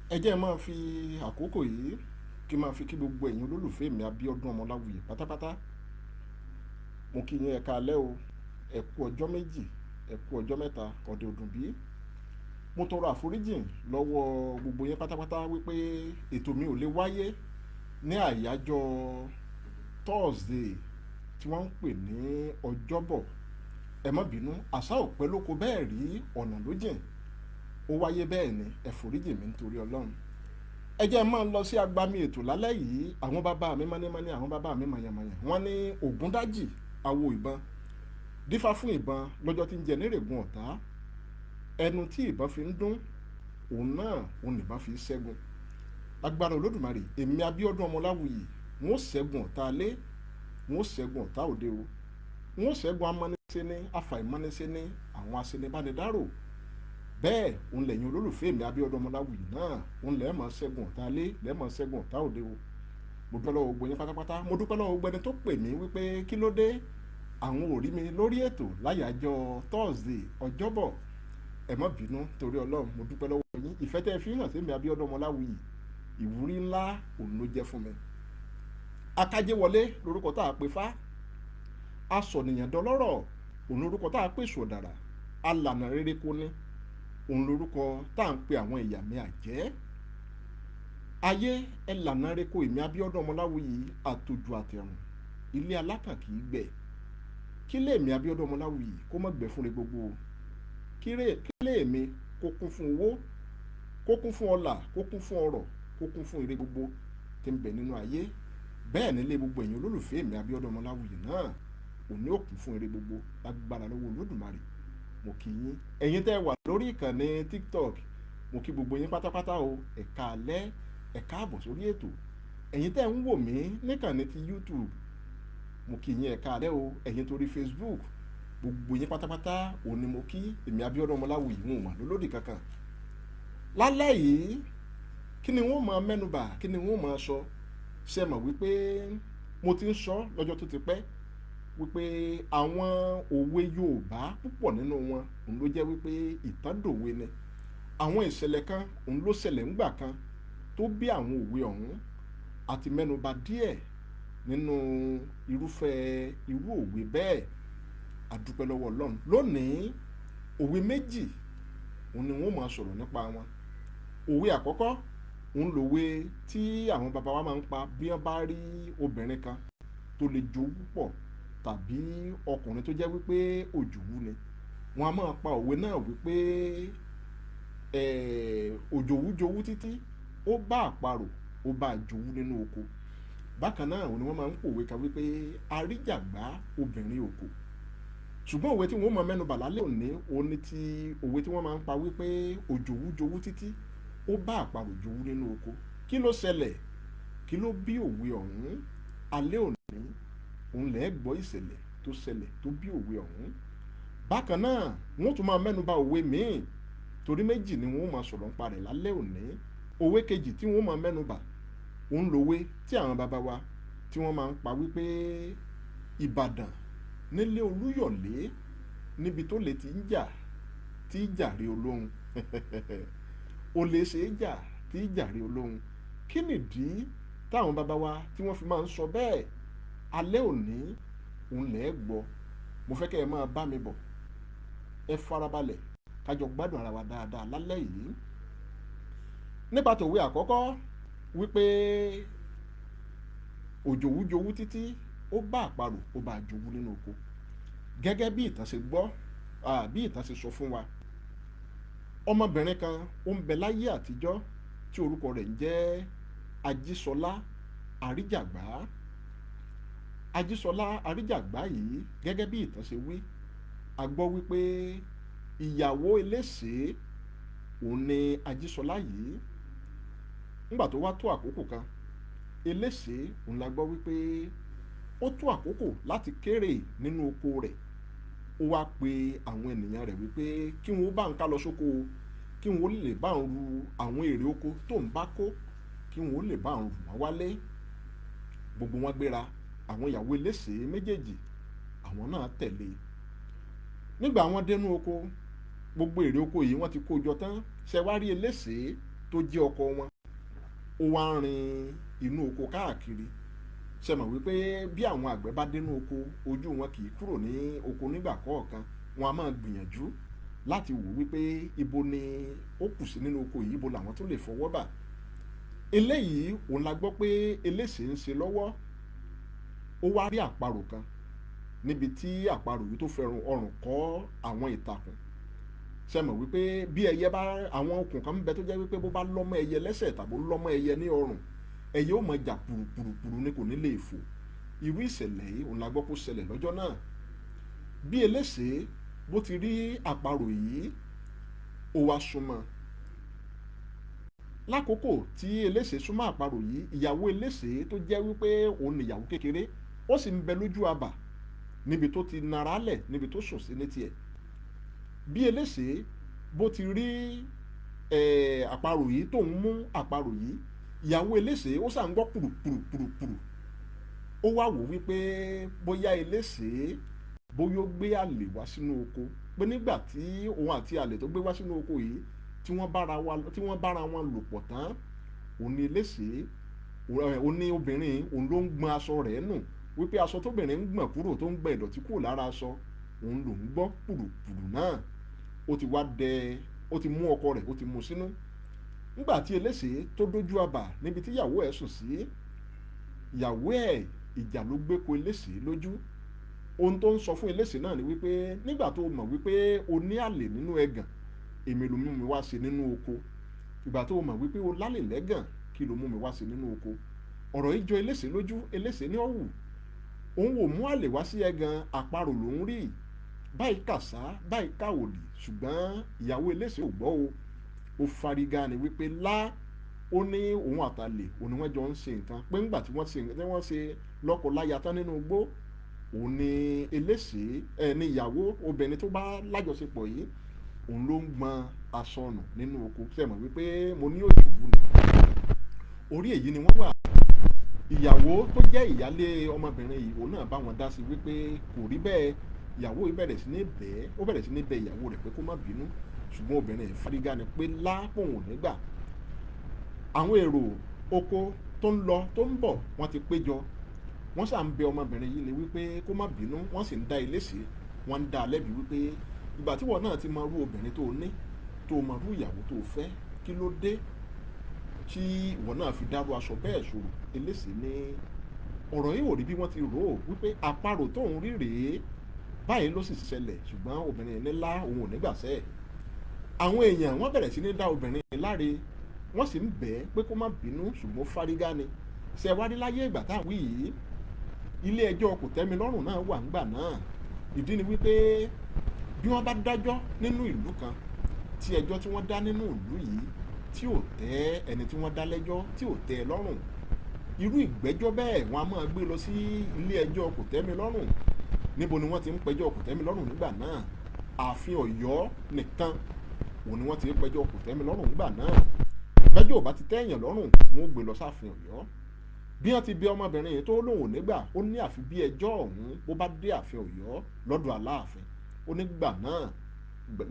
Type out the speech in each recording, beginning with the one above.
ẹ jẹ́ máa fi àkókò yìí kí máa fi kí gbogbo ẹ̀yin olólùfẹ́ mi Abíọ́dún Ọmọláwuyì pátápátá. Mo kí yín ẹ káalẹ́ o, ẹ kú ọjọ́ méjì, ẹ kú ọjọ́ mẹ́ta, ọ̀dẹ̀ ọdún bí. Mo tọrọ àforíjìn lọ́wọ́ gbogbo yín pátápátá wípé ètò mi ò lè wáyé ní àyájọ́ Thursday tí wọ́n ń pè ní ọjọ́bọ̀. Ẹ má bínú, àṣà ò pẹ́ lóko bẹ́ẹ̀ rí ọ̀nà ló jìn. Ó wáyé bẹ́ẹ̀ ni, ẹ foríjì mi nítorí Ọlọ́run. Ẹ jẹ́ máa lọ sí agbami ètò lálẹ́ yìí. Àwọn bàbá mi mọ́nímọ́ní, àwọn bàbá mi mọ̀yàmọ̀yà, wọ́n ní Ògúndájì awo ìbọn dífá fún ìbọn lọ́jọ́ tí ń jẹ nírègùn ọ̀tá. Ẹnu tí ìbọn fi ń dún, òun náà òun nìbọn fi ṣẹ́gun. Agbára Olódùmarè, èmi Abíọ́dún Ọmọláwuyì, wọ́n ó ṣẹ́gun ọ̀tá alé, wọ́n ó ṣẹ́gun ọ̀tá òde o, wọ́n ó ṣẹ́gun amọ́nisẹ́ ní afàìmọ́nisẹ́ ní àwọn aṣenibánidárò. Bẹ́ẹ̀ òun lẹ́yìn olólùfẹ́ mi Abíọ́dún Ọmọláwuyì náà, òun lẹ́ẹ̀ máa ṣẹ́gun ọ̀tá alé, lẹ́ẹ̀ máa ṣẹ́gun ọ̀tá òde o. Mo dúpẹ́ lọ́wọ́ gbogbo yín pátápátá. Mo dúpẹ́ lọ́wọ́ gbogbo ẹni tó pè mí wípé kí ló dé àwọn ò rí mi lórí ètò láyàjọ́ Thursday ọjọ́bọ̀. Ẹ má bínú torí Ọlọ́run, mo dúpẹ́ lọ́wọ́ yín. Ìfẹ́ tẹ́ fi hàn sí mi Abíọ́dún Ọmọláwuyì, ìwúrí ńlá òun ló jẹ́ fún mi. Akájéwọlé lórúkọ tá a pè fá, asọ̀nìyàn dọlọ́rọ̀ òun lórúkọ tá a pè sọ̀dàrà, alànà rere kò ní òun lórúkọ tá à ń pe àwọn ẹ̀yà mi àjẹ́. Ayé ẹ lànà reko èmi Abíọ́dún Ọmọláwuyì, àtòjù àtẹ̀rùn ilé alákàn kì í gbẹ. Kí lè mi Abíọ́dún Ọmọláwuyì kó má gbẹ fún re gbogbo. Kí lè mi kó kún fún owó, kó kún fún ọlà, kó kún fún ọrọ̀, kó kún fún ire gbogbo tí ń bẹ nínú ayé. Bẹ́ẹ̀ nílé gbogbo ẹ̀yin olólùfẹ́ mi Abíọ́dún Ọmọláwuyì náà òní ó kún fún ire gbogbo lágbára lọ́wọ́ Olódùmarè. Mo kí yín ẹ̀yin tẹ́ wà lórí ìkànnì TikTok, mo kí gbogbo yín pátápátá o, ẹ káalẹ́, ẹ káàbọ̀ sórí ètò. Ẹ̀yin tẹ́ ń wò mí níkànnì ti YouTube, mo kí yín ẹ káalẹ́ o. Ẹ̀yin torí Facebook, gbogbo yín pátápátá òní mo kí. Èmi Abíọ́dún Ọmọláwuyì wọn ò mà lólódì kankan. Lálẹ́ yìí kí ni wọ́n máa mẹ́nubà, kí ni wọ́n máa sọ? Ṣé mọ̀ wípé mo ti ń sọ lọ́jọ́ tó ti pẹ́ wípé àwọn òwe Yorùbá púpọ̀ nínú wọn òun ló jẹ́ wípé ìtàndòwe ni. Àwọn ìṣẹ̀lẹ̀ kan òun ló ṣẹlẹ̀ ńgbà kan tó bí àwọn òwe ọ̀hún, àti mẹ́nuba díẹ̀ nínú irúfẹ́ irú òwe bẹ́ẹ̀. Àdúpẹ́ lọ́wọ́ Ọlọ́run. Lónìí òwe méjì òun ni wọ́n máa sọ̀rọ̀ nípa wọn. Òwe àkọ́kọ́ òun lòwe tí àwọn bàbá wa máa ń pa bí wọ́n bá rí obìnrin kan tó lè jowú púpọ̀ tàbí ọkùnrin tó jẹ́ wípé òjòwú ni. Wọ́n á máa pa òwe náà wípé òjòwú jowú títí ó bá àparò ó bá jowú nínú oko. Bákan náà òun ni wọ́n máa ń pòwe kan wípé aríjàgbá obìnrin oko. Ṣùgbọ́n òwe tí wọ́n máa mẹ́nubà lálẹ́ òní òun ni ti òwe tí wọ́n máa ń pa wípé òjòwú jowú títí ó bá àparò jowú nínú oko. Kí ló ṣẹlẹ̀? Kí ló bí òwe ọ̀hún? Alẹ́ òní òun lẹ́ẹ̀ gbọ́ ìṣẹ̀lẹ̀ tó ṣẹlẹ̀ tó bí òwe ọ̀hún. Bákan náà wọ́n tún máa mẹ́nubà òwe míì, torí méjì ni wọ́n máa sọ̀rọ̀ nípa rẹ̀ lálẹ́ òní. Òwe kejì tí wọ́n máa mẹ́nubà òun lòwe tí àwọn bàbá wa tí wọ́n máa ń pa wípé Ìbàdàn nílé Olúyọ̀lé níbi tó lè ti ń jà tí jàre Olóhun. Ó lè ṣe é jà tí jàre Olóhun. Kí nìdí táwọn bàbá wa tí wọ́n fi máa ń sọ bẹ́ẹ̀? Alẹ́ òní òun lẹ́ẹ̀ gbọ́. Mo fẹ́ kẹ́ ẹ máa bá mi bọ̀, ẹ farabalẹ̀ kájọ gbádùn ara wa dáadáa lálẹ́ yìí. Nípa tòwe àkọ́kọ́ wípé òjòwú jowú títí ó bá àparò ó bá jowú nínú oko. Gẹ́gẹ́ bí ìtàn ṣe gbọ́, bí ìtàn ṣe sọ fún wa, ọmọbìnrin kan ó ń bẹ láyé àtijọ́ tí orúkọ rẹ̀ ń jẹ́ Ajísọlá Àríjàgbá. Ajísọlá Àríjàgbá yìí, gẹ́gẹ́ bí ìtàn ṣe wí, a gbọ́ wípé ìyàwó eléṣèé òun ni Ajísọlá yìí. Nígbà tó wá tó àkókò kan, eléṣèé òun la gbọ́ wípé ó tó àkókò láti kéré nínú oko rẹ̀. Ó wá pe àwọn ènìyàn rẹ̀ wípé kí wọ́n bá ń ká lọ sóko, kí wọ́n lè bá ń ru àwọn èrè oko tó ń bá kó, kí wọ́n lè bá ń rù wọ́n wálé. Gbogbo wọn gbéra, àwọn ìyàwó eléṣèé méjèèjì àwọn náà tẹ̀lé. Nígbà wọn dénú oko, gbogbo èrè oko yìí wọ́n ti kó jọ tán. Ṣé wá rí eléṣèé tó jẹ́ ọkọ wọn ó wá ń rin inú oko káàkiri. Ṣe mọ̀ wípé bí àwọn àgbẹ̀ bá dénú oko ojú wọn kì í kúrò ní oko nígbà kọ̀ọ̀kan, wọn a máa gbìyànjú láti wò wípé ibo ni ó kù sí nínú oko yìí, ibo làwọn tó lè fọwọ́ bà. Eléyìí òun la gbọ́ pé eléṣe ń ṣe lọ́wọ́. Ó wá rí àparò kan níbi tí àparò yìí tó fẹrun ọrùn kọ́ àwọn ìtàkùn. Ṣe mọ̀ wípé bí ẹyẹ bá àwọn okùn kan ń bẹ tó jẹ́ wípé bó bá lọ́mọ ẹyẹ lẹ́sẹ̀ tàbí ó lọ́mọ ẹyẹ ní ọrùn, ẹyẹ ó mọ jà pùrùpùrùpùrù ni kò ní lè fò. Irú ìṣẹ̀lẹ̀ yìí òun la gbọ́ kó ṣẹlẹ̀ lọ́jọ́ náà. Bí eléṣe bó ti rí àparò yìí ó wá súnmọ́. Lákòókò tí eléṣe súnmọ́ àparò yìí, ìyàwó eléṣe tó jẹ́ wípé òun nìyàwó kékeré ó sì ń bẹ lójú abà níbi tó ti nara lẹ̀ níbi tó sùn sí ní tiẹ̀. Bí eléṣe bó ti rí àparò yìí tó ń mú àparò yìí, ìyàwó eléṣe ó sà ń gbọ́ pùrùpùrùpùrù. Ó wá wò wípé bóyá eléṣe bóyá ó gbé àlè wá sínú oko, pé nígbà tí òun àti àlè tó gbé wá sínú oko yìí tí wọ́n bára wọn lò pọ̀ tán, òun ni eléṣe òun ni obìnrin òun ló ń gbọn aṣọ rẹ̀ nù, wípé aṣọ tóbìnrin ń gbọ̀n kúrò tó ń gbẹ ìdọ̀tí kúrò lára aṣọ òun ló ń gbọ́ pùrùpùrù náà. Ó ti mú ọkọ rẹ̀ ó ti mú sínú. Nígbà tí eléṣe tó dójú abà níbi tí ìyàwó ẹ̀ sùn sí, ìyàwó ẹ̀ ìjà ló gbé ko eléṣe lójú. Ohun tó ń sọ fún eléṣe náà ni wípé nígbà tó mọ̀ wípé o ní àlè nínú ẹ̀gàn, èmi ló mú mi wá ṣe nínú oko. Ìgbà tó mọ̀ wípé o lálè lẹ́gàn, kí ló mú mi wá ṣe nínú oko? Ọ̀rọ̀ yìí jọ eléṣe lójú. Eléṣe ní ọ̀wù òun ò mú àlè wá sí ẹ̀gàn, àparò lòún rí. Báyìí kàsá báyìí káwòdì, ṣùgbọ́n ìyàwó eléṣe ò gbọ́ o. Ó fariga ni wípé ó ní òun àtàlè òun ni wọ́n jọ ń ṣe nǹkan, pé ńgbà tí wọ́n ṣe lọ́kọ láya tán nínú igbó, òun ni eléṣe ní ìyàwó obìnrin tó bá lájọṣepọ̀ yìí òun ló ń gbọn aṣọ nù nínú oko. Ṣe mọ̀ wípé mo ní òjòwú ni. Orí èyí ni wọ́n wà. Ìyàwó tó jẹ́ ìyálé ọmọbìnrin yìí òun náà bá wọn dá sí wípé kò rí bẹ́ẹ̀. Ìyàwó yìí bẹ̀rẹ̀ sí ní bẹ ìyàwó rẹ̀ pé kó má bínú, ṣùgbọ́n obìnrin fárígá ni pé lápòun ò ní gbà. Àwọn èrò oko tó ń lọ tó ń bọ̀ wọ́n ti péjọ, wọ́n sà ń bẹ ọmọbìnrin yìí ni wípé kó má bínú, wọ́n sì ń dá eléṣe, wọ́n ń dá lẹ́bi wípé ìgbà tí wọ́n náà ti mọ irú obìnrin tó ní, tó mọ irú ìyàwó tó fẹ́, kí ló dé tí ìwọ náà fi dárú aṣọ bẹ́ẹ̀ ṣòro. Eléṣe ní ọ̀rọ̀ yìí ò rí bí wọ́n ti rò ó, wípé àparò tóun rí rèé, báyìí ló sì ṣẹlẹ̀, ṣùgbọ́n obìnrin ní lá òun ò ní gbàṣẹ́. Àwọn èèyàn wọ́n bẹ̀rẹ̀ sí ní dá obìnrin láre, wọ́n sì ń bẹ̀ ẹ́ pé kó má bínú, ṣùgbọ́n fárígá ni. Ṣé wá rí láyé ìgbà tá à ń wí yìí, ilé ẹjọ́ kòtẹ́milọ́rùn náà wà ńgbà náà. Ìdí ni wípé bí wọ́n bá dájọ́ nínú ìlú kan, tí ẹjọ́ tí wọ́n dá nínú ìlú yìí tí ò tẹ́ ẹni tí wọ́n dá lẹ́jọ́ tí ò tẹ́ ẹ lọ́rùn, irú ìgbẹ́jọ́ bẹ́ẹ̀ wọ́n á máa gbé lọ sí ilé ẹjọ́ kòtẹ́milọ́rùn. Níbo ni wọ́n ti ń pẹjọ́ kòtẹ́milọ́rùn nígbà náà? Ààfin Ọ̀yọ́ nìkan òun ni wọ́n ti ń pẹjọ́ kòtẹ́milọ́rùn nígbà náà. Bẹ́jọ́ ò bá ti tẹ́yàn lọ́rùn, wọ́n ó gbé lọ sáàfin Ọ̀yọ́. Bí wọ́n ti bí ọmọbìnrin yìí tó lóun ò nígbà, ó ní àfi bí ẹjọ́ ọ̀hún bó bá dé ààfin Ọ̀yọ́ lọ́dọ̀ Aláàfin, ó nígbà náà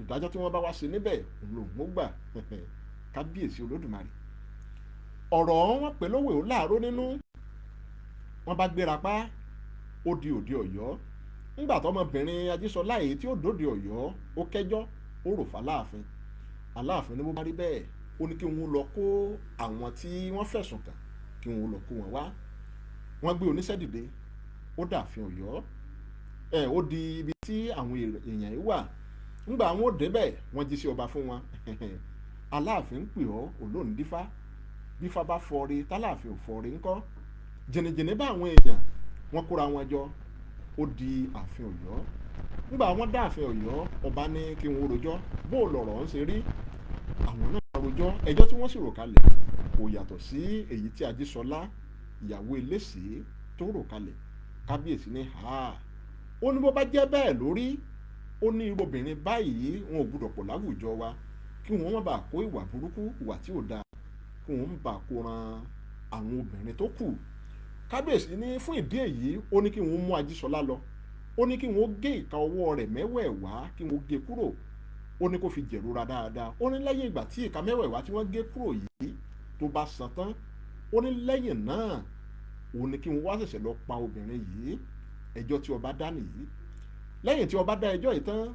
ìdájọ́ tí wọ́n bá wá ṣe níbẹ̀ òun lòun ó gbà. Kábíyèsí Olódùmarè. Ọ̀rọ̀ wọn pè lówè ó láàárọ̀ nínú. Wọ́n bá gbéra pa ó di òde Ọ̀yọ́. Nígbà tọmọbìnrin Ajísọlá èyí tí ó dòde Ọ̀yọ́, ó kẹ́jọ́ ó rò f'Aláàfin. Aláàfin ní bó bá rí bẹ́ẹ̀, ó ní kí wọ́n lọ kó àwọn tí wọ́n fẹ̀sùn kàn, kí wọ́n lọ kó wọn wá. Wọ́n gbé oníṣẹ́ dìde, ó dààfin Ọ̀yọ́. Ó di ibi tí àwọn èèyàn yìí wà. Nígbà àwọn ò débẹ̀, wọ́n jí sí ọba fún wọn. Aláàfin ń pè ọ́ olóhùn dífá. Bífá bá fọre tálàfin ò fọre ńkọ́. Jìnnìjìnnì bá àwọn èèyàn, wọ́n kóra wọn jọ, ó di ààfin Ọ̀yọ́. Nígbà wọ́n dá ààfin Ọ̀yọ́, ọba ní kí wọ́n rojọ́ bó lọ̀rọ̀ ń ṣe rí. Àwọn náà rojọ́, ẹjọ́ tí wọ́n sì rò kalẹ̀ kò yàtọ̀ sí èyí tí Ajísọlá ìyàwó eléṣe tó rò kalẹ̀. Kábíyèsí ní ó ní bó bá jẹ́ bẹ́ẹ̀ lórí, ó ní irú obìnrin báyìí wọn ò gbọdọ̀ pọ̀ láwùjọ wa, kí wọ́n má bàa kó ìwà burúkú, ìwà tí ò dáa, kí wọ́n má bàa kó ran àwọn obìnrin tó kù. Kábíyèsí ní fún ìdí èyí, ó ní kí wọ́n mú Ajísọlá lọ, ó ní kí wọ́n gé ìka ọwọ́ rẹ̀ mẹ́wẹ̀ẹ̀wá, kí wọ́n gé kúrò, ó ní kó fi jẹ̀rora dáadáa. Ó ní lẹ́yìn ìgbà tí ìka mẹ́wẹ̀ẹ̀wá tí wọ́n gé kúrò yìí tó bá san tán, ó ní lẹ́yìn náà òun ni kí wọ́n wá ṣẹ̀ṣẹ̀ lọ pa obìnrin yìí. Ẹjọ́ tí ọba dá nìyí. Lẹ́yìn tí ọba dá ẹjọ́ yìí tán,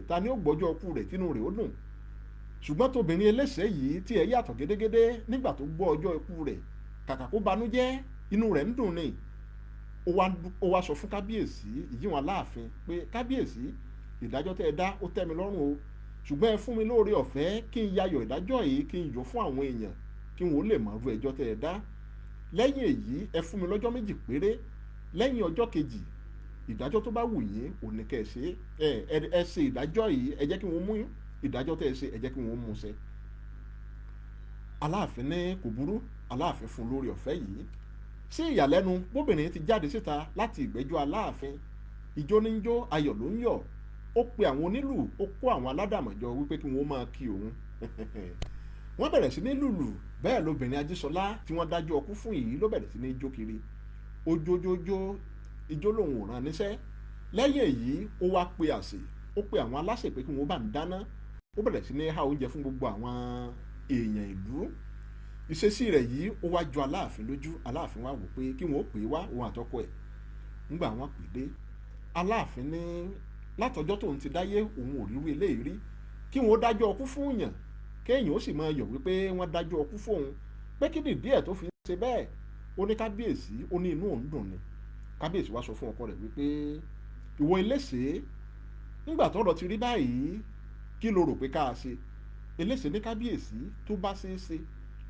ta ni ó gbọ́jọ́ ọkú rẹ̀ tínú rẹ̀ ó dùn? Ṣùgbọ́n tóbìnrin eléṣẹ́ yìí tí ẹ yàtọ̀ gédégédé nígbà tó gbọ́ ọjọ́ ikú rẹ̀, kàkà kó banújẹ́, inú rẹ̀ ń dùn ni. Ó wá sọ fún kábíyèsí ìyíwọ̀n Aláàfin pé kábíyèsí, ìdájọ́ tẹ́ ẹ dá ó tẹ́ mi lọ́rùn o, ṣùgbọ́n ẹ fún mi lóore ọ̀fẹ́ kí n yayọ̀ ìdájọ́ yìí, kí n yọ̀ fún àwọn èèyàn kí wọ́n lè mọ̀ ru ẹjọ́ tẹ́ ẹ dá. Lẹ́yìn èyí ẹ fún mi lọ́jọ́ méjì péré, lẹ́yìn ọjọ́ kejì ìdájọ́ tó bá wù yín ò ní kẹ́ ẹ ṣe ìdájọ́ yìí, ẹ jẹ́ kí wọ́n mú ìdájọ́ tẹ́ ẹ ṣe, ẹ jẹ́ kí wọ́n mú ṣẹ. Aláàfin ní kò burú, Aláàfin fún lórí ọ̀fẹ́ yìí. Sí ìyàlẹ́nu, bóbìnrin ti jáde síta láti ìgbẹ́jọ́ Aláàfin, ijó ní ń jó, ayọ̀ ló ń yọ̀. Ó pe àwọn onílù, ó kó àwọn aládàmọ̀jọ wípé kí wọ́n máa kí òun. Wọ́n bẹ̀rẹ̀ sí ní lùlù, bẹ́ẹ̀ lobìnrin Ajísọlá tí wọ́n dájọ́ ọkú fún yìí ló bẹ̀rẹ̀ sí ní jó kiri. Ojoojó ijó lòun ò rán níṣẹ́. Lẹ́yìn èyí ó wá pe àsè, ó pe àwọn aláṣẹ pé kí wọ́n bá ń dáná. Ó bẹ̀rẹ̀ sí ní há oúnjẹ fún gbogbo àwọn èèyàn ìlú. Ìṣesí rẹ̀ yìí ó wá jọ Aláàfin lójú. Aláàfin wá wò pé kí wọ́n pè wá òun àtọkọ ẹ̀. Nígbà wọ́n pè dé, Aláàfin ní látọjọ́ tóun ti dáyé òun ò ríru eléyìí rí, kí wọ́n dájọ́ ọkú fún èèyàn kéèyàn ó sì máa yọ̀ wípé wọ́n dájọ́ ọkú fóun, pé kí nìdí ẹ̀ tó fi ṣe bẹ́ẹ̀. Ó ní kábíyèsí, ó ní inú òun dùn ni. Kábíyèsí wá sọ fún ọkọ rẹ̀ wípé ìwọ eléṣẹ́, nígbà tọ́rọ̀ ti rí báyìí kí lo rò pé ká ṣe? Eléṣẹ́ ní kábíyèsí, tó bá ṣeé ṣe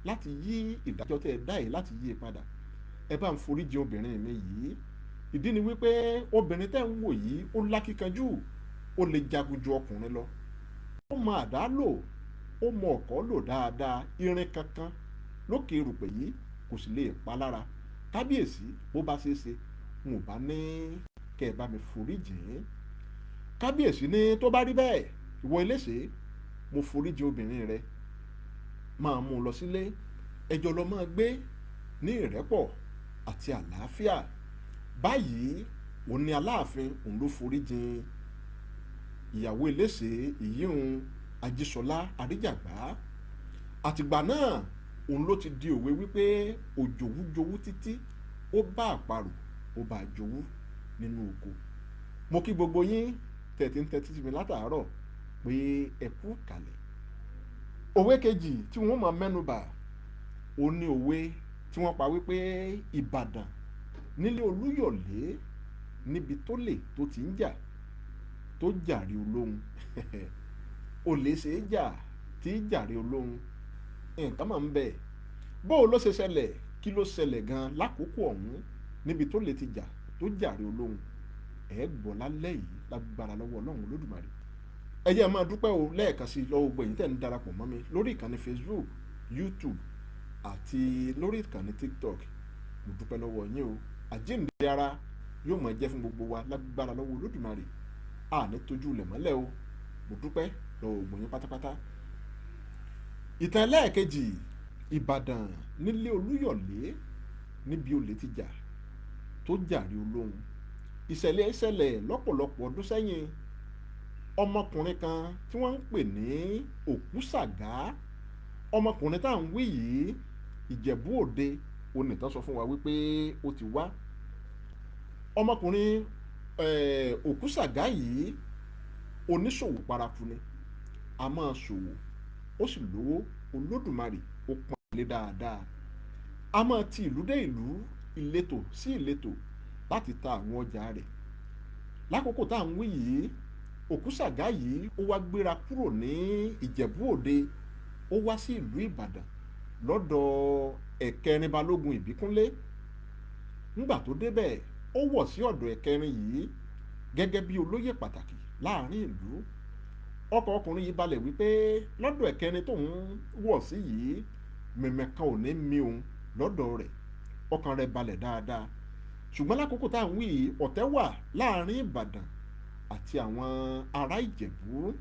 láti yí ìdájọ́ tẹ́ ẹ dá yìí láti yí padà, ẹ bá ń foríjì obìnrin mi yìí. Ìdí ni wípé obìnrin tẹ́ ń wò yìí ó lákíkanjú, ó lè jagun ju ọkùnrin lọ. Ó mọ àdá lò, ó mọ ọ̀kọ̀ lò dáadáa, irin kankan lókè erùpẹ̀ yìí kò sì lè pa lára. Kábíyèsí, bó bá ṣeé ṣe n ò bá ní kẹ́ ẹ bá mi foríjì. Kábíyèsí ní tó bá rí bẹ́ẹ̀, ìwọ eléṣẹ́, mo foríjì obìnrin rẹ, máa mú un lọ sílé, ẹjọ́ lọ máa gbé ní ìrẹ́pọ̀ àti àlàáfíà. Báyìí òun ni Aláàfin, òun ló foríjì ìyàwó eléṣẹ́ ìyíhun Ajísọlá Adéjàgbá. Àtìgbà náà òun ló ti di òwe wípé òjòwújowú títí ó bá àparò ó bá jowú nínú oko. Mo kí gbogbo yín tẹ̀tí ń tẹ́tí sí mi látàárọ̀ pé ẹ kú kàlẹ̀. Òwe kejì tí wọ́n máa mẹ́nubà ó ní òwe tí wọ́n pa wípé Ìbàdàn nílé Olúyọ̀lé níbi tó lè tó ti ń jà tó jàre Olóhun. Olè ṣe é jà tí jàre Olóhun. Nǹkan máa ń bẹ. Bó ló ṣe ṣẹlẹ̀, kí ló ṣẹlẹ̀ gan lákòókò ọ̀hún níbi tó lè ti jà tó jàre Olóhun? Ẹ gbọ́ lálẹ́ yìí lágbára lọ́wọ́ Ọlọ́run Olódùmarè. Ẹ jẹ́ máa dúpẹ́ o lẹ́ẹ̀kan sí lọ́wọ́ gbogbo ẹ̀yin tẹ́ ń darapọ̀ mọ́ mi lórí ìkànnì Facebook, YouTube àti lórí ìkànnì TikTok. Mo dúpẹ́ lọ́wọ́ yín o. Àjíǹde ara yóò máa jẹ́ fún gbogbo wa lágbára lọ́wọ́ Olódùmarè. Àní tójú ilẹ̀ mọ́lẹ̀ o. Mo dúpẹ́ lọ́wọ́ gbogbo yín pátápátá. Ìtàn ẹlẹ́ẹ̀kejì, Ìbàdàn nílé Olúyọ̀lé níbi olè ti jà tó jàre Olóhun. Ìṣẹ̀lẹ̀ lọ́pọ̀lọpọ̀ ọdún sẹ́yìn. Ọmọkùnrin kan tí wọ́n ń pè ní Òkúsàgá, ọmọkùnrin tá à ń wí yìí Ìjẹ̀bú Òde onìtàn sọ fún wa wípé ó ti wá. Ọmọkùnrin Òkúsàgá yìí oníṣòwò paraku ni, a máa ṣòwò, ó sì lówó. Olódùmarè ó pọ́n lé dáadáa. A máa ti ìlú dé ìlú, ìletò sí ìletò láti ta àwọn ọjà rẹ̀. Lákòókò tá à ń wí yìí, Òkúsàgá yìí ó wá gbéra kúrò ní Ìjẹ̀bú Òde, ó wá sí ìlú Ìbàdàn lọ́dọ̀ ẹ̀kẹrin Balógun Ìbíkúnlé. Nígbà tó débẹ̀, ó wọ̀ sí ọ̀dọ̀ ẹ̀kẹrin yìí gẹ́gẹ́ bí olóyè pàtàkì láàrin ìlú. Ọkàn ọkùnrin yìí balẹ̀ wípé lọ́dọ̀ ẹ̀kẹrin tóun wọ̀ sí yìí, mẹ̀mẹ̀ kan ò ní mì òun lọ́dọ̀ rẹ̀. Ọkàn rẹ̀ balẹ̀ dáadáa. Ṣùgbọ́n lákòókò tá à ń wí yìí, ọ̀tẹ̀ wà láàrin Ìbàdàn àti àwọn ará Ìjẹ̀bú.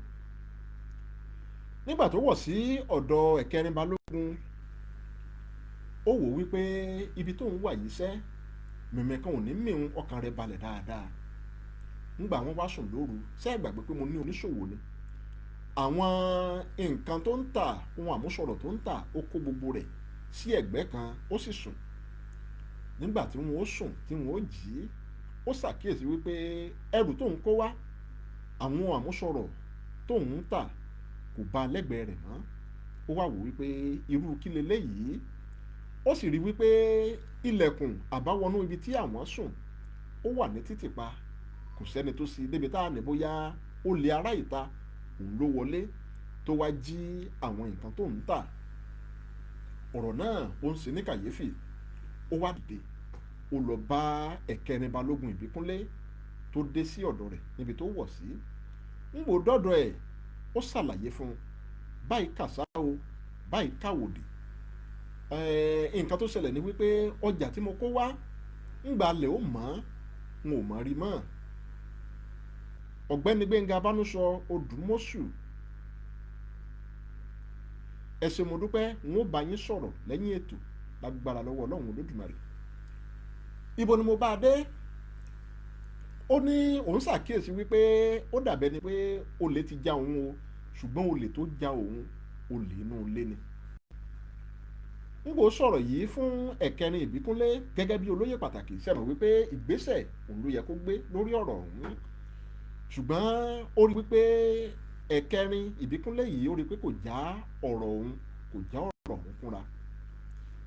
Nígbà tó wọ̀ sí ọ̀dọ̀ ẹ̀kẹrin Balógun, ó wò wípé ibi tóun wà yìí sẹ́, mẹ̀mẹ̀ kan ò ní mì òun. Ọkàn rẹ̀ balẹ̀ dáadáa. Nígbà wọn wá sùn lóru, ṣé ẹ gbàgbé pé mo ní oníṣòwò ni. àwọn nǹkan tó ń tà, ohun àmúṣọrọ̀ tó ń tà, ó kó gbogbo rẹ̀ sí ẹ̀gbẹ́ kan ó sì sùn. Nígbà tí wọ́n ó sùn tí wọ́n ó jí, ó ṣàkíyèsí wípé ẹrù tóun kó wá, àwọn ohun àmúṣọrọ̀ tóun ń tà kò bá lẹ́gbẹ̀ẹ́ rẹ̀ mọ́. Ó wá wò wípé irú kí leléyìí. Ó sì rí wípé ilẹ̀kùn àbáwọnú ibi tí àwọn sùn ó wà ní títìpa, kò sẹ́ni tó ṣí, débi tá à ní bóyá olè ará ìta òun ló wọlé tó wá jí àwọn nǹkan tó ń tà. Ọ̀rọ̀ náà ó ń ṣe ní kàyéfì. Ó wá dìde, ó lọ bá ẹ̀kẹrin balógun ìbíkúnlé tó dé sí ọ̀dọ̀ rẹ̀ níbi tó wọ̀ sí. ń wò dọ́dọ̀ ẹ̀, ó ṣàlàyé fún un báyìí kàṣá o, báyìí káwòdì. Nǹkan tó ṣẹlẹ̀ ni wípé ọjà tí mo kó wá ńgbà lẹ̀ ó mọ́, n ò mọ̀ rí mọ́. Ọ̀gbẹ́ni Gbẹ́ngà Abánúsọ Odùmọ̀ṣù, ẹ ṣé mo dúpẹ́, n ó bá yín sọ̀rọ̀ lẹ́yìn ètò lágbára lọ́wọ́ Ọlọ́run Olódùmarè. Ibo ni mo bá a dé? Ó ní òun ṣàkíyèsí wípé ó dàbẹ́ ni pé olè ti já òun o, ṣùgbọ́n olè tó já òun olè inú ilé ni. N kò sọ̀rọ̀ yìí fún ẹ̀kẹrin ìbíkúnlé gẹ́gẹ́ bí olóyè pàtàkì, sẹ́mọ̀ wípé ìgbésẹ̀ òun ló yẹ kó gbé lórí ọ̀rọ̀ ọ̀hún. Ṣùgbọ́n ó rí wípé ẹ̀kẹrin ìbíkúnlé yìí ó rí pé kò já ọ̀rọ̀ òun, kò já ọ̀rọ̀ òun kúnra.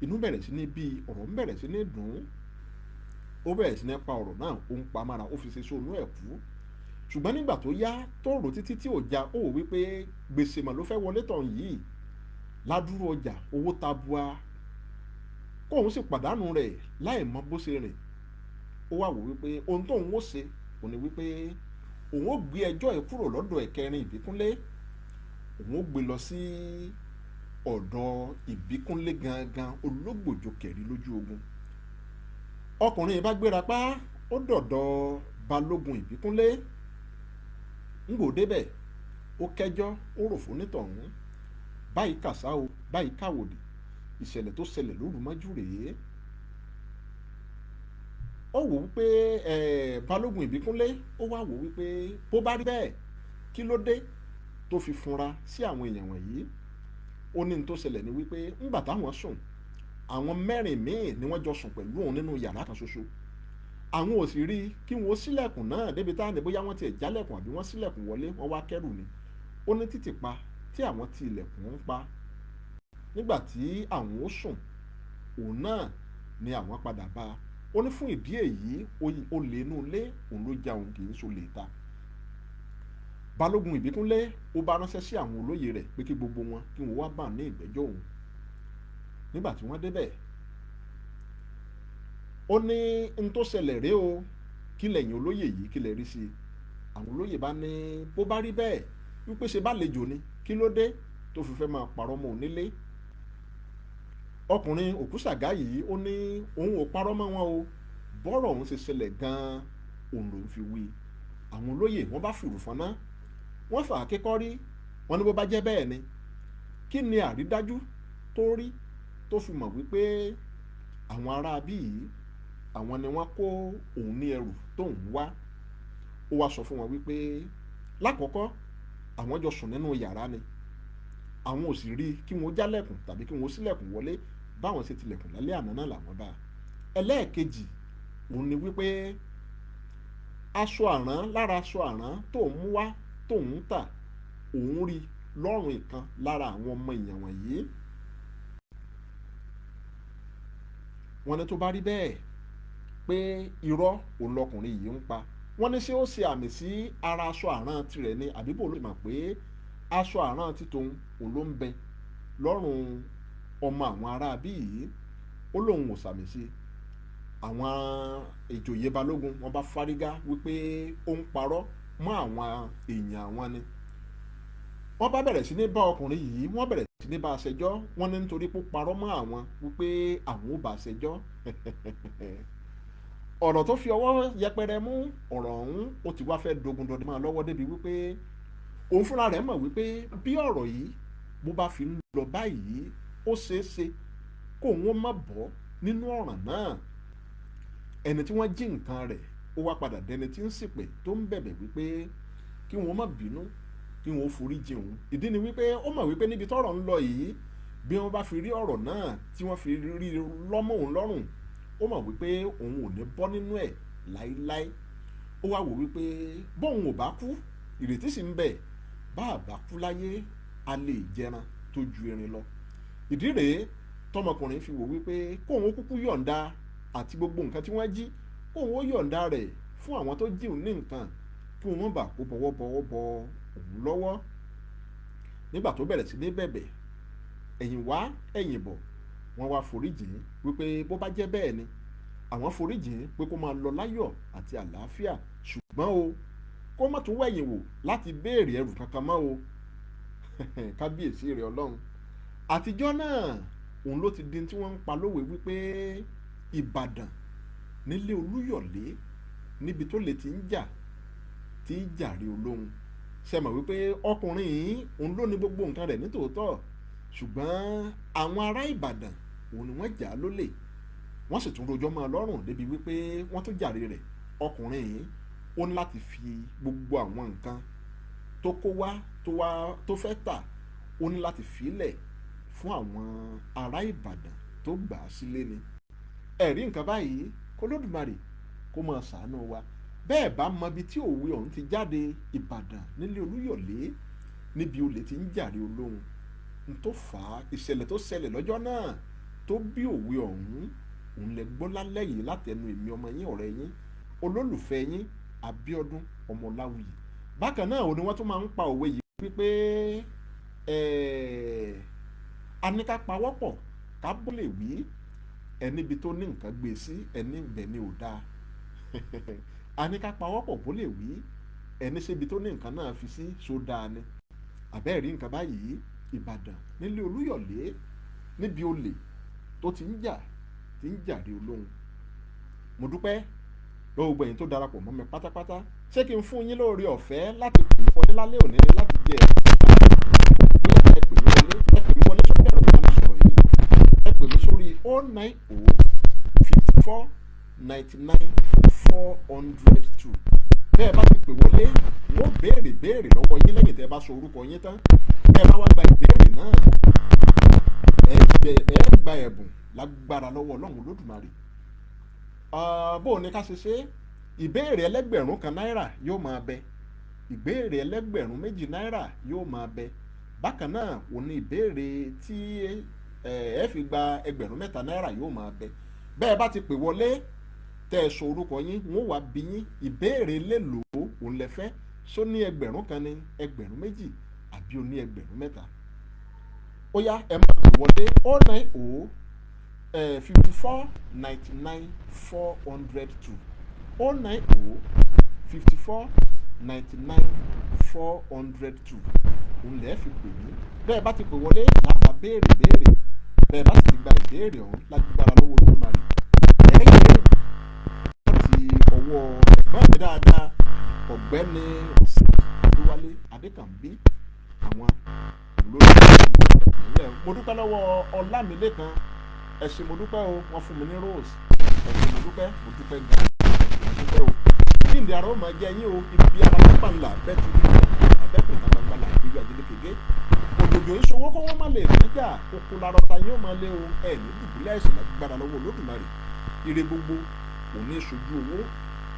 Inú bẹ̀rẹ̀ sí ní bí, ọ̀rọ̀ ń bẹ̀rẹ̀ sí ní dùn ún. Ó bẹ̀rẹ̀ sí ní pa ọ̀rọ̀ náà, ó ń pa mára, ó fi ṣe sóònú ẹ̀ kú. Ṣùgbọ́n nígbà tó yá tó rò títí tí ò já, ó wò wípé gbèsè mà ló fẹ́ wọlé tàn yìí, ládùúrú ọjà, owó tabua, kóun sì pàdánù rẹ̀ láì mọ bó ṣe rìn. Ó wá wò wípé ohun tóun ó ṣe òun ni wípé òun ó gbé ẹjọ́ ẹ̀ kúrò lọ́dọ̀ ẹ̀kẹrin ìbíkúnlé, òun ó gbé lọ sí ọ̀dọ̀ ìbíkúnlé gangan, ológbòjò kẹ̀rí lójú ogun. Ọkùnrin bá gbéra pa, ó dọ̀dọ̀ balógun ìbíkúnlé. ń gbò débẹ̀, ó kẹjọ́, ó rò fún nítọ̀hún báyìí kàṣá o, báyìí káwòdì, ìṣẹ̀lẹ̀ tó ṣẹlẹ̀ lóru mọ́jú rèé. Ó wò wípé balógun ìbíkúnlé, ó wá wò wípé bó bá rí bẹ́ẹ̀, kí ló dé tó fi funra sí àwọn èèyàn wọ̀nyí. Ó ní n tó ṣẹlẹ̀ ni wípé ńgbà táwọn sùn, àwọn mẹ́rin míì ni wọ́n jọ sùn pẹ̀lú òun nínú yàrá kan ṣoṣo. Àwọn ò sì rí kí wọ́n ṣílẹ̀kùn náà débi tá ní bóyá wọ́n ti jálẹ̀kùn àbí wọ́n ṣílẹ̀kùn wọlé, wọ́n wá kẹ́rù ni. Ó ní títìpa tí àwọn ti ilẹ̀kùn ń pa. Nígbà tí àwọn ó sùn, òun náà ni àwọn padà bá a. Ó ní fún ìdí èyí, olè inú ilé òun ló já òun, kì í ṣolè ìta. Balógun ìbíkúnlé ó bá ránṣẹ́ sí àwọn olóyè rẹ̀ pé kí gbogbo wọn kí wọ́n wá bá ní ìgbẹ́jọ́ òun. Nígbà tí wọ́n débẹ̀, ó ní n tó ṣẹlẹ̀ rèé o, kí lẹ̀yin olóyè yìí kí lẹ rí sí i. Àwọn olóyè bá ní bó bá rí bẹ́ẹ̀ wípé ṣe bá lejò ni, kí ló dé tó fi fẹ́ máa parọ́ mọ́ onílé. Ọkùnrin òkúṣàgá yìí ó ní òun ò parọ́ mọ́ wọn o, bọ́rọ̀ òun ṣe ṣẹlẹ̀ gan-an òun lòún fi wí. Àwọn olóyè wọ́n bá fìrù fọ́nná, wọ́n fà á kékọ́rí, wọ́n ní bó bá jẹ́ bẹ́ẹ̀ ni, kí ni àrídájú tó rí tó fi mọ̀ wípé àwọn ará bí yìí àwọn ni wọ́n kó òun ní ẹrù tóun wá. Ó wá sọ fún wọn wípé lákọ̀ọ́kọ́ àwọn jọ sùn nínú yàrá ni, àwọn ò sì rí kí wọ́n jálẹ̀kùn tàbí kí wọ́n ṣílẹ̀kùn wọlé, báwọn ṣe tilẹ̀kùn lálẹ́ àná náà làwọn bá. Ẹlẹ́ẹ̀kejì òun ni wípé aṣọ àrán, lára aṣọ àrán tóun mú wá tóun ń tà, òun rí lọ́rùn ìkan lára àwọn ọmọ èèyàn wọ̀nyí. Wọ́n ní tó bá rí bẹ́ẹ̀ pé irọ́ òun lọkùnrin yìí ń pa. Wọ́n ní ṣé ó ṣe àmì sí ara aṣọ àrán tirẹ̀ ni àbí bò ló mọ̀ pé aṣọ àrán títòun òun ló ń bẹ lọ́rùn ọmọ àwọn ará bí yìí. Ó lóun ò sàmì sí. Àwọn ìjòyè balógun wọ́n bá fárígá wípé ó ń parọ́ mọ́ àwọn èèyàn àwọn ni. Wọ́n bá bẹ̀rẹ̀ sí ní bá ọkùnrin yìí, wọ́n bẹ̀rẹ̀ sí ní bá a ṣẹjọ́. Wọ́n ní nítorí pé ó parọ́ mọ́ àwọn wípé àwọn ò bá a ṣẹjọ́. Ọ̀rọ̀ tó fi ọwọ́ yẹpẹrẹ mú ọ̀rọ̀ ọ̀hún, ó ti wá fẹ́ dogun dọdẹ máa lọ́wọ́ débi wípé òun fúnra rẹ̀ mọ̀ wípé bí ọ̀rọ̀ yìí bó bá fi ń lọ báyìí, ó ṣeé ṣe kó wọ́n má bọ́ nínú ọ̀ràn náà. Ẹni tí wọ́n jí nǹkan rẹ̀ ó wá padà dẹni tí ń ṣìpẹ̀ tó ń bẹ̀bẹ̀ wípé kí wọ́n má bínú, kí wọ́n foríjì òun. Ìdí ni wípé ó mọ̀ wípé níbi tọ́rọ̀ ń lọ yìí, bí wọ́n bá fi rí ọ̀rọ̀ náà tí wọ́n fi rí lọ́mọ òun lọ́rùn, ó mọ̀ wípé òun ò ní bọ́ nínú ẹ̀ láíláí. Ó wá wò wípé bóun ò bá kú, ìrètí sì ń bẹ, bá a bá kú láyé a lè jẹran tó ju erin lọ. Ìdí rèé tọmọkùnrin fi wò wípé kóun ó kúkú yọ̀ǹda àti gbogbo nǹkan tí wọ́n jí, kóun ó yọ̀ǹda rẹ̀ fún àwọn tó jí òun ní nǹkan, kí wọ́n bá kó bọ̀wọ́ bọ òun lọ́wọ́. Nígbà tó bẹ̀rẹ̀ sí ní bẹ̀bẹ̀, ẹ̀yìn wá ẹ̀yìn bọ̀, wọ́n wá foríjìn wípé bó bá jẹ́ bẹ́ẹ̀ ni àwọn foríjìn pé kó máa lọ láyọ̀ àti àlàáfíà, ṣùgbọ́n o kó má tún wẹ̀yìn wò láti béèrè ẹrù kankan mọ́ o. Kábíyèsí rẹ̀ Ọlọ́run. Àtijọ́ náà òun ló ti di tí wọ́n ń pa lówe wípé Ìbàdàn nílé Olúyọ̀lé níbi tó lè ti ń jà tí jàre Olóhun. Ṣé mọ̀ wípé ọkùnrin yìí òun ló ní gbogbo nǹkan rẹ̀ nítòótọ́, ṣùgbọ́n àwọn ará Ìbàdàn òun ni wọ́n jà á lólè, wọ́n sì tún rojọ́ mọ́ ọ lọ́rùn débi wípé wọ́n tún jàre rẹ̀. Ọkùnrin yìí ó ní láti fi gbogbo àwọn nǹkan tó kó wá tó fẹ́ tà, ó ní láti filẹ̀ fún àwọn ará Ìbàdàn tó gbà á sílé ni. Ẹ̀rí nǹkan báyìí kó Olódùmarè kó máa ṣàánú wa. Bẹ́ẹ̀ bá mọ ibi tí òwe ọ̀hún ti jáde, Ìbàdàn nílé Olúyọ̀lé níbi olè ti ń jàre Olóhun, n tó fà á, ìṣẹ̀lẹ̀ tó ṣẹlẹ̀ lọ́jọ́ náà tó bí òwe ọ̀hún, òun lẹ gbọ́ lálẹ́ yìí látẹnu èmi ọmọ yín, ọ̀rẹ́ yín, olólùfẹ́ yín, Abíọ́dún Ọmọláwuyì. Bákan náà òun ni wọ́n tún máa ń pa òwe yìí wípé a ní ká pawọ́pọ̀ ká bó lè wí, ẹni ibi tó ní nǹkan gbé sí ẹni ibẹ̀ ni ò dáa. A ní ká pawọ́pọ̀ bó lè wí, ẹni síbi tó ní nǹkan náà fi sí so dáa ni. Àbẹ́ẹ̀rí nǹkan báyìí, Ìbàdàn nílé Olúyọ̀lé níbi olè tó ti ń jàre Olóhun. Mo dúpẹ́ lọ́wọ́ gbẹ̀yìn tó darapọ̀ mọ́ mi pátápátá. Ṣé kí n fún yín lóore ọ̀fẹ́ láti pè mí wọlé lálẹ́ òní láti jẹ bóyá ẹ pè mí wọlé sórí ẹ̀rọ ìbánisọ̀rọ̀ yìí. Ẹ pè mí sórí 090 54 99 402. Bẹ́ẹ̀ bá ti pè wọlé, wọ́n béèrè lọ́wọ́ yín lẹ́yìn tẹ́ ẹ bá sọ orúkọ yín tán. Bẹ́ẹ̀ bá wá gba ìbéèrè náà, ẹ gba ẹ̀bùn lágbára lọ́wọ́ Ọlọ́run Olódùmarè. Bó o ní ká ṣe ṣe, ìbéèrè ẹlẹ́gbẹ̀rún kan náírà yóò máa bẹ, ìbéèrè ẹlẹ́gbẹ̀rún méjì náírà yóò máa bẹ. Bákan náà òun ní ìbéèrè tí ẹ fi gba ẹgbẹ̀rún mẹ́ta náírà yóò máa bẹ. Bẹ́ẹ̀ bá ti pè wọlé tẹ́ ẹ sọ orúkọ yín, wọ́n wá bí yín ìbéèrè lélòó òun lẹ fẹ́, só ní ẹgbẹ̀rún kan ní ẹgbẹ̀rún méjì àbí ó ní ẹgbẹ̀rún mẹ́ta. Ó yá ẹ máa pè wọlé 090 54 99 402. 090 54 99 402. Òun lẹ́ẹ̀ fi pè mí. Bẹ́ẹ̀ bá ti pè wọlé láta béèrè. Bẹ́ẹ̀ bá sì ti gba ìbéèrè ọ̀hún lágbára lọ́wọ́ Olódùmarè. Láti ọwọ́ ẹ̀gbọ́n mi dáadáa, Ọ̀gbẹ́ni Olúwalé Adékànbí, àwọn olórí ìpínlẹ̀. Mo dúpẹ́ lọ́wọ́ Ọlámilékan, ẹ ṣé mo dúpẹ́ o, wọ́n fún mi ní rose. Ẹ ṣé mo dúpẹ́ gan, mo dúpẹ́ o. Kí ìdí ara ó máa jẹ yín o, ibi ara pápá ńlá bẹ́ẹ̀ ti rí abẹ́kùn ìtàgbàgbà là ìlú àdélékèké. Òjòjò ìṣòwò kọ́wọ́ má lè níjà, kókó larọ́ta yóò máa lé o, ẹ̀ ní dùbúlẹ̀ ẹ̀sìn lágbára lọ́wọ́ Olódùmarè. Ire gbogbo òní ṣojú owó,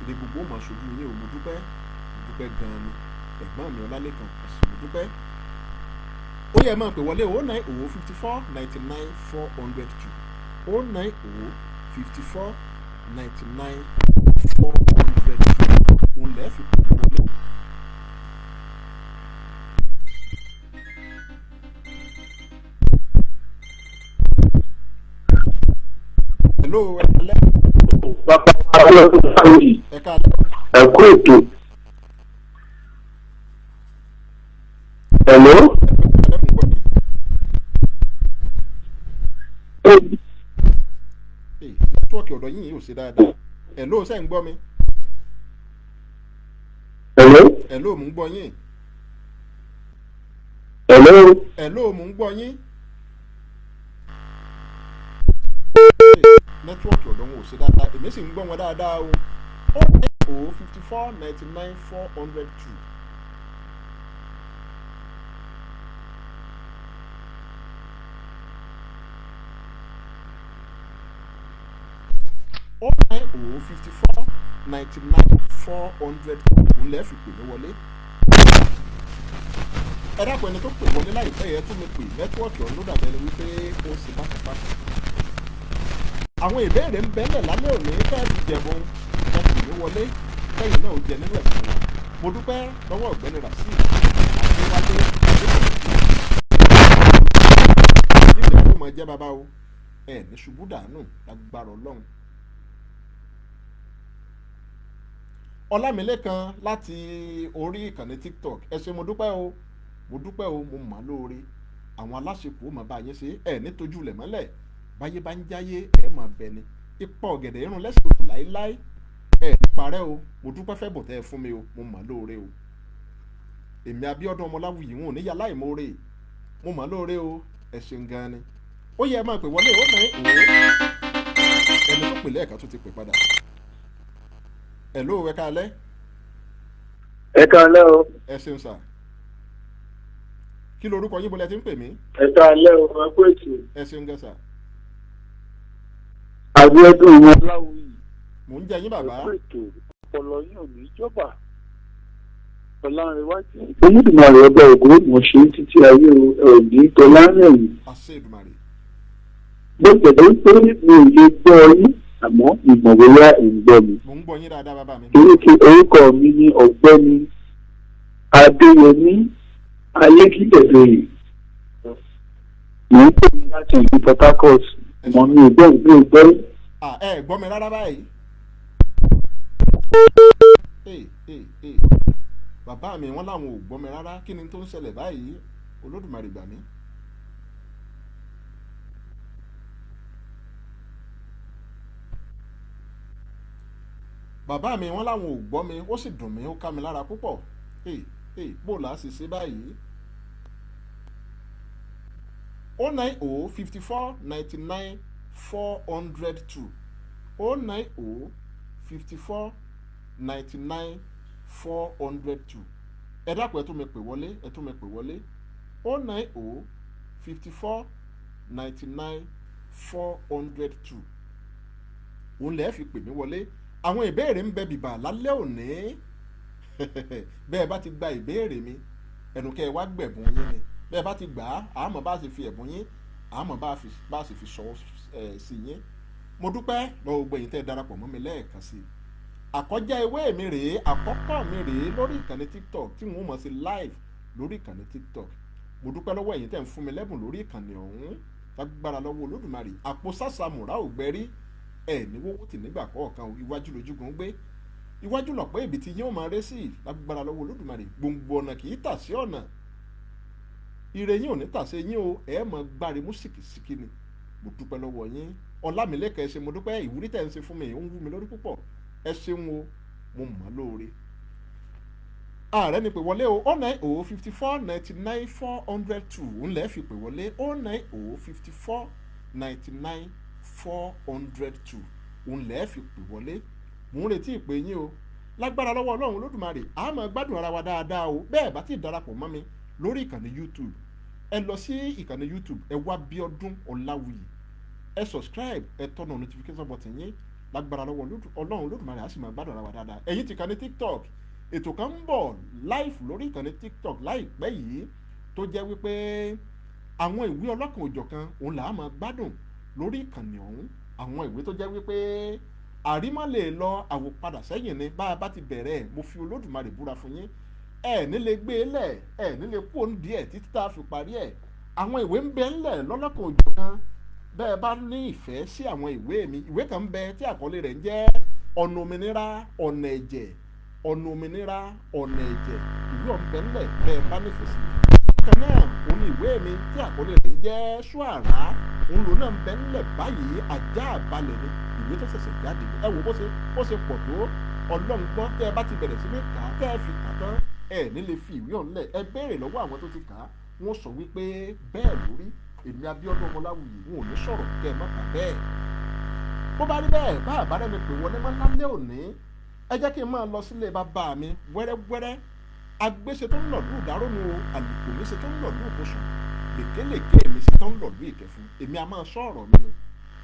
ire gbogbo ó máa ṣojú yín o. Mo dúpẹ́ gan-an ni. Ẹ̀gbọ́n mi Ọlálékan, ẹ ṣé mo dúpẹ́. Ó yẹ máa pè wọlé 090 54 99 402. 090 54 99 402. Òun lẹ́ẹ̀ fi pè wọlé. Hello, ẹ̀kálẹ́. Bàbá Ọlọ́run sáwì. Ẹ̀kálẹ́. Ẹ̀kú ètò. Hello. Nẹ́tíwọ́ọ̀kì ọ̀dọ̀ yìí ò ṣe dáadáa. Hello, ṣé ń gbọ́ mi? Hello, mò ń gbọ́ yín. Hello, mò ń gbọ́ yín. Nẹ́tíwọ́ọ̀kì ọ̀dọ̀ wọn ò ṣe dáadáa, èmi sì ń gbọ́ wọn dáadáa o. 090 54 99 402. 09054 99 400 òun lẹ́ẹ̀ fi pè mí wọlé. ẹ dákun ẹni tó pè wọlé láìpẹ́ yẹn tún mi pè nẹ́tíwọ́ọ̀kì ọ̀hún ló dàbẹ̀ ni wípé ó sì bákàbákà. àwọn ìbéèrè ń bẹ́lẹ̀ lálẹ́ òní kẹ́ẹ̀fì jẹ̀bùn ẹ pè mí wọlé kẹ́yìn náà ó jẹ nínú ẹ̀sìn wọn. mo dúpẹ́ lọ́wọ́ ọ̀gbẹ́ni Rasheed Adéwálé ìdílé ló mọ̀ jẹ́ bàbá o ẹ̀ ní ṣubú dànù lágbára Ọlọ́run. Ọlámilékan láti orí ìkànnì TikTok ẹ ṣé mo dúpẹ́ o mo mà lóore àwọn aláṣepọ̀ mà bá yín ṣe ẹ̀ nítojú lẹ̀ mọ́lẹ̀ báyé bá ń jáyé ẹ̀ mà bẹ̀ ni ipa ọ̀gẹ̀dẹ̀ irun lẹ́sìn kò láéláé ẹ̀ parẹ́ o mo dúpẹ́ fẹ́ bọ̀ tẹ́ ẹ fún mi o mo mà lóore o èmi Abíọ́dún Ọmọláwùyí wọn ò ní yà láì mórè mo mà lóore o ẹ ṣeun gan ni ó yẹ ẹ máa pè wọlé ó náà ẹni tó pè lẹ́ẹ̀kan tó ti pè padà. Hello, ẹ káalẹ́. ẹ káalẹ́ o. ẹ ṣeun sà. kí lorúkọ yín bọ́lẹ̀ tí ń pè mí. ẹ káalẹ́ o ẹ kú ètò. ẹ ṣeun gan sà. Abíọ́dún Ọmọláwùyí. mò ń jẹ yín bàbá. ẹ kú ètò ọpọlọ yín ò ní jọba ọlárẹ̀wájú. Olódùmarè ọba ògo mo ṣe títí ayé òní tọ́lárẹ̀yìn. àṣẹ Èdùmàrè. bó tẹ̀lé pé mi ò lè gbọ́ yín àmọ́ ìmọ̀wéyà ìgbọ́ mi. mò ń gbọ́ yín dáadáa bàbá mi. orúkọ mi ni ọ̀gbẹ́ni Adéyẹmí Ayékídẹ̀dọ̀yè. mo ń pè ní láti ìlú Port Harcourt mọ̀ ní ìgbẹ́. ẹ gbọ́ mi rárá báyìí. bàbá mi wọ́n láwọn ò gbọ́ mi rárá kí ni tó ń ṣẹlẹ̀ báyìí Olódùmarè gbà mí. bàbá mi wọ́n láwọn ò gbọ́ mi ó sì dùn mí ó ká mi lára púpọ̀ bó la sì ṣe báyìí. 09054 99 402 09054 99 402 ẹ dákun ẹ tún mi pè wọlé 09054 99 402 òun lẹ́ẹ̀ fi pè mí wọlé. àwọn ìbéèrè ń bẹ bìbà lálẹ́ òní bẹ́ẹ̀ bá ti gba ìbéèrè mi ẹnu kẹ́ ẹ wá gbẹ̀bùn yín ni bẹ́ẹ̀ bá ti gbà á àmọ́ bá ṣe fi ẹ̀bùn yín àmọ́ bá ṣe fi sọ sí yín. mo dúpẹ́ lọ́wọ́ gbogbo ẹ̀yin tẹ́ ẹ darapọ̀ mọ́ mi lẹ́ẹ̀kan sí i. àkọ́já ewé mi rèé àkọ́kọ́ mi rèé lórí ìkànnì TikTok tí wọ́n mọ̀ sí live lórí ìkànnì TikTok. mo dúpẹ́ lọ́wọ́ ẹ̀yin tẹ́ ń fún mi lẹ́bùn lórí ìkànnì ọ̀hún lágbára lọ́wọ́ Olódùmarè àpò sàṣàmùrà ò gbẹ́rí ní wọ́wọ́ tì nígbà kọ̀ọ̀kan iwájú lójúgun gbé iwájú lọ̀pọ̀ ibi tí yóò máa ré sí lágbára lọ́wọ́ Olódùmarè gbòǹgbò ọ̀nà kì í tà sí ọ̀nà ire yín ò ní tà sí yín o mọ̀ gbáre mú sìkìsìkì ni mo dúpẹ́ lọ́wọ́ yín Ọlámilékan ẹ ṣé mo dúpẹ́ ìwúrí tẹ̀ ń ṣe fún mi ó ń wú mi lórí púpọ̀ ẹ ṣeun o mo mọ̀ lóore. ààrẹ ni pè wọlé o 09054 99 402 ńlẹ́ fi pè wọlé 09054 99 402 òun lẹ́ẹ̀ fi pè wọlé mò ń retí ìpè yín o lágbára lọ́wọ́ Ọlọ́run Olódùmarè a máa gbádùn ara wa dáadáa o bẹ́ẹ̀ bá ti darapọ̀ mọ́ mi lórí ìkànnì YouTube ẹ lọ sí ìkànnì YouTube ẹ wá Bíọ́dún Ọláwùyí ẹ subscribe ẹ tọ́nà notification button yín lágbára lọ́wọ́ Ọlọ́run Olódùmarè a sì máa gbádùn ara wa dáadáa ẹ̀yin ti ìkànnì TikTok ètò kan ń bọ̀ live lórí ìkànnì TikTok láìpẹ́ yìí tó jẹ́ wípé àwọn ìwé ọlọ́kan òjọ̀kan òun là á máa gbádùn lórí ìkànnì ọ̀hún àwọn ìwé tó jẹ́ wípé àrímọ́ lè lọ àwòpadà sẹ́yìn ni bá a bá ti bẹ̀rẹ̀ ẹ̀ mo fi Olódùmarè búra fún yín ẹ̀ nílé gbé e lẹ̀ ẹ̀ nílé kú òun díẹ̀ títí tá a fi parí ẹ̀ àwọn ìwé ń bẹ ńlẹ̀ lọ́lọ́kan òjọ̀kan bẹ́ẹ̀ bá ní ìfẹ́ sí àwọn ìwé mi ìwé kan ń bẹ tí àkọlé rẹ̀ ń jẹ́ ọ̀nà òmìnira ọ̀nà ẹ̀jẹ̀ ọ̀nà òmìnira ọ̀nà ẹ̀jẹ̀ ìwé ọ̀hún bẹ ńlẹ̀ bẹ́ẹ̀ bá nífẹ̀ẹ́ sí kan náà òun ni ìwé mi tí àkọlé rẹ̀ ń jẹ́ ṣùàrà òun lò náà ń bẹ ńlẹ̀ báyìí ajá àbálẹ̀ ni ìwé tó ṣẹ̀ṣẹ̀ jáde ẹ wo bó ṣe pọ̀ tó Ọlọ́run gbọ́ tẹ́ ẹ bá ti bẹ̀rẹ̀ sí ní kà á tẹ́ ẹ fi kà á tán ẹ nílé fi ìwé ọ̀hún lẹ̀ ẹ béèrè lọ́wọ́ àwọn tó ti kà á wọ́n sọ wípé bẹ́ẹ̀ lórí èmi Abíọ́dún Ọmọláwùyí wọn ò ní sọ̀rọ̀ kẹ́ ẹ má kà bẹ́ẹ̀. bó bá rí bẹ́ẹ̀ bá àbárẹ́ mi pè wọlé mọ́ lálẹ́ òní ẹ jẹ́ kí n máa lọ sílé bàbá mi wẹ́rẹ́wẹ́rẹ́ agbéṣe tó ń lọ̀lú ìdárónú àlùkò níṣe tó ń lọ̀lú òkòṣù lèkélèké mi ṣe tó ń lọ̀lú ìkẹfun èmi a máa sọ ọ̀rọ̀ mi ni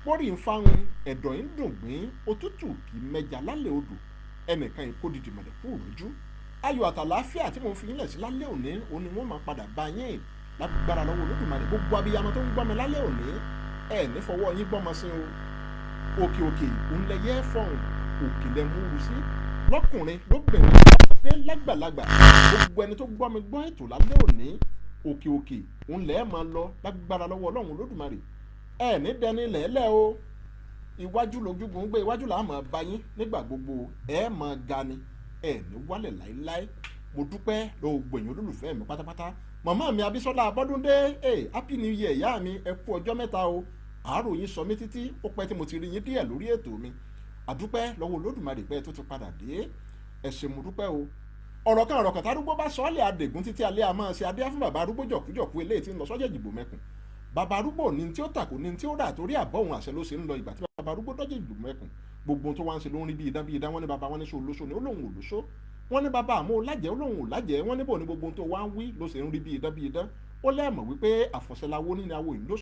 bórí ń fáhun ẹ̀dọ̀ ń dùn gbín òtútù kì í mẹja lálẹ́ odò ẹnìkan ìkó dìdì mọ̀lẹ́kù rújú ayọ̀ àtàláfíà tí mo fi yín lẹ̀ sí lálẹ́ òní òun ni wọ́n máa padà bá yín lágbára lọ́wọ́ Olódùmarè gbogbo abiyamọ tó ń gbọ́ mi lálẹ́ òní ẹ̀ ní fọwọ́ yín gbọ́mọ sí o òkè òkè ńlẹ̀yẹ fọ̀hún òkè lẹ̀ múru sí lọ́kùnrin lóbìnrin ọmọdé lágbàlagbà gbogbo ẹni tó gbọ́ mi gbọ́ ètò lálẹ́ òní òkè òkè ńlẹ̀ máa lọ lágbára lọ́wọ́ Ọlọ́run Olódùmarè ẹ̀ ní dẹni lẹ́lẹ́ o iwájú lójúgun gbé iwájú làá máa bá yín nígbà gbogbo ẹ̀ máa ga ni ẹ̀ ní wálẹ̀ láéláé mo dúpẹ́ lọ́wọ́ gbẹ̀yìn olólùfẹ́ mi pátápátá màmá mi Abísọ́lá Abọ́dúndé happy new year ìyá mi ẹ kú ọjọ́ mẹ́ta o àárò yín sọ mí títí ó pẹ́ tí mo ti rí yín díẹ̀ lórí ètò mi àdúpẹ́ lọ́wọ́ Olódùmarè pé tó ti padà dé ẹ ṣé mo dúpẹ́ o ọ̀rọ̀ kan tárúgbó bá sọ́ọ́lẹ̀ adègún títí alẹ́ a máa ṣe adé fún bàbá arúgbó jọ̀kújọ̀kú eléyìí tí ń lọ sọ́jà ìdìbò mẹ́kùn bàbá arúgbó ní tí ó tàkù ní tí ó rà torí àbọ̀hún àṣẹ ló ṣe ń lọ ìgbà tí bàbá arúgbó dọ́jà ìdìbò mẹ́kùn gbogbo tó wá ń ṣe ló ń rí bí idán wọ́n ní bàbá wọn ní sọ olóṣó ni ó lóun olóṣó wọ́n ní bàbá àmọ́ lájẹ́ ó lóun ò lájẹ́ wọ́n níbò ní gbogbo tó wá ń wí ló ṣe ń rí bí idán ó lẹ́ẹ̀mọ̀ wípé àfọ̀ṣẹ́láwó ní awo ìlú